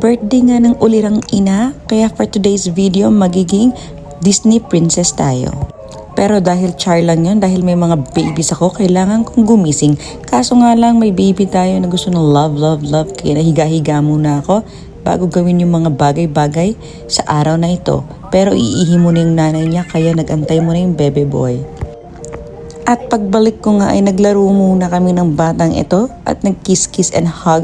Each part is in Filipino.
Birthday nga ng ulirang ina, kaya for today's video magiging Disney princess tayo. Pero dahil char lang yun, dahil may mga babies ako, kailangan kong gumising. Kaso nga lang may baby tayo na gusto ng love, kaya nahiga-higa muna ako bago gawin yung mga bagay-bagay sa araw na ito. Pero iihi muna yung nanay niya, kaya nagantay muna yung bebe boy. At pagbalik ko nga ay naglaro muna kami ng batang ito at nag-kiss and hug.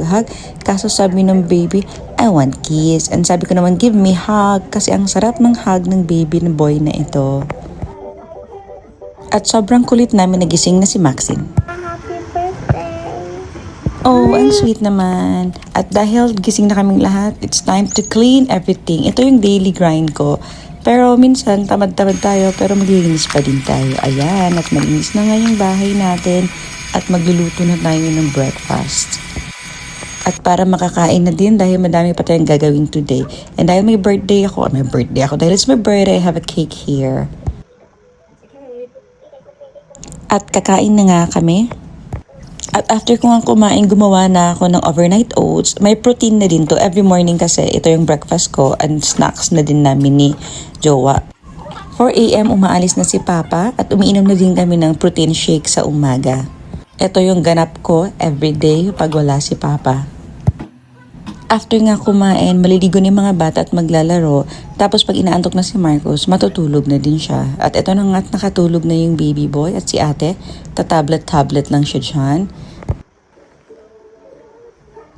Kaso sabi ng baby, I want kiss. And sabi ko naman, give me hug. Kasi ang sarap ng hug ng baby na boy na ito. At sobrang kulit namin nagising na si Maxine. Happy birthday! Oh, ang sweet naman. At dahil gising na kaming lahat, it's time to clean everything. Ito yung daily grind ko. Pero minsan, tamad-tamad tayo, pero maglilinis pa din tayo. Ayan, at malinis na nga yung bahay natin at magluluto na tayo ng breakfast. At para makakain na din dahil madami pa tayong gagawin today. And dahil may birthday ako, dahil it's my birthday, I have a cake here. At kakain na nga kami. At after ko nga kumain, gumawa na ako ng overnight oats. May protein na din to every morning kasi ito yung breakfast ko and snacks na din namin ni Jowa. 4 AM umaalis na si Papa at umiinom na din kami ng protein shake sa umaga. Ito yung ganap ko everyday pag wala si Papa. After nga kumain, maliligo ni mga bata at maglalaro. Tapos pag inaantok na si Marcos, matutulog na din siya. At ito na nga at nakatulog na yung baby boy at si ate. Tatablet lang siya dyan.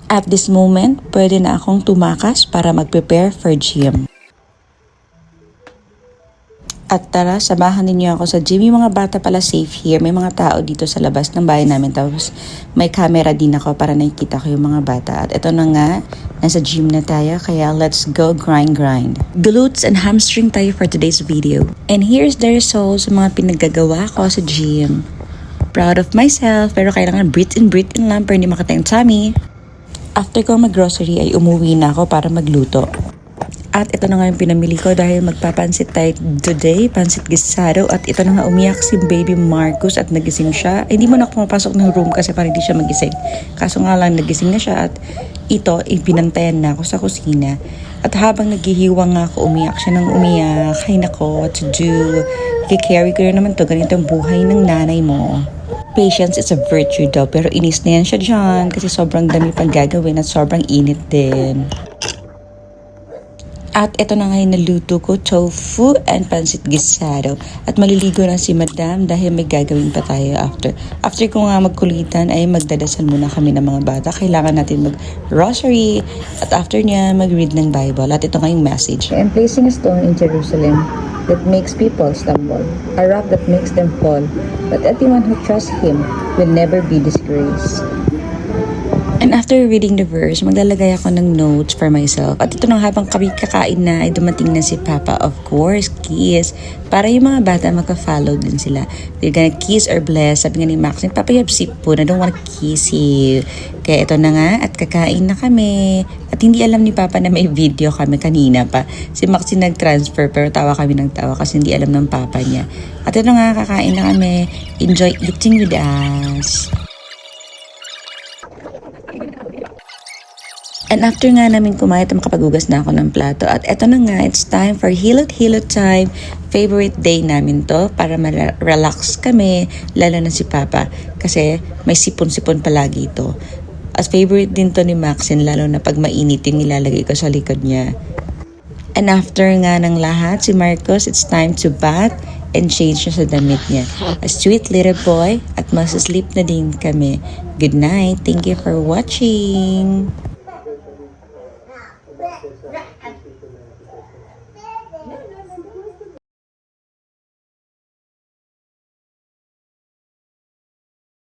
At this moment, pwede na akong tumakas para mag-prepare for gym. At tara, samahan ninyo ako sa gym. Yung mga bata pala safe here. May mga tao dito sa labas ng bahay namin. Tapos may camera din ako para nakikita ko yung mga bata. At ito na nga, nasa gym na tayo. Kaya let's go grind. Glutes and hamstring tayo for today's video. And here's the results sa mga pinaggagawa ko sa gym. Proud of myself. Pero kailangan breathe in lang para hindi makatay ang tummy. After ko mag-grocery ay umuwi na ako para magluto. At ito na nga yung pinamili ko dahil magpapansit tayo today, pansit gisado. At ito na nga umiyak si baby Marcos at nagising siya. Hindi mo na ako pumapasok ng room kasi para hindi siya magising. Kaso nga lang nagising na siya at ito, ipinantayan na ako sa kusina. At habang naghihiwang nga ako, umiyak siya ng umiyak. Hay nako, what to do? I-carry ko naman to, ganito ang buhay ng nanay mo. Patience is a virtue daw, pero inis na yan siya dyan kasi sobrang dami pang gagawin at sobrang init din. At ito na nga yung naluto ko, tofu and pansit gisado. At maliligo na si Madam dahil may gagawin pa tayo after. After ko nga magkulitan ay magdadasal muna kami ng mga bata. Kailangan natin mag-rosary at after niya mag-read ng Bible. At ito nga yung message. I am placing a stone in Jerusalem that makes people stumble, a rock that makes them fall. But anyone who trusts Him will never be disgraced. And after reading the verse, maglalagay ako ng notes for myself. At ito nang habang kami kakain na, ay dumating na si Papa. Of course, kiss. Para yung mga bata magka-follow din sila. They're gonna kiss or bless. Sabi nga ni Maxine, Papa, you have sipon. I don't wanna kiss you. Kaya ito na nga, at kakain na kami. At hindi alam ni Papa na may video kami kanina pa. Si Maxine nag-transfer, pero tawa kami ng tawa kasi hindi alam ng Papa niya. At ito nga, kakain na kami. Enjoy eating with us. And after nga namin kumain, makapagugas na ako ng plato. At eto na nga, it's time for hilot time. Favorite day namin to para relax kami, lalo na si Papa. Kasi may sipon-sipon palagi ito. At favorite din to ni Maxine, lalo na pag mainit yung nilalagay ko sa likod niya. And after nga ng lahat, si Marcos, it's time to bath and change siya sa damit niya. A sweet little boy at masasleep na din kami. Good night. Thank you for watching.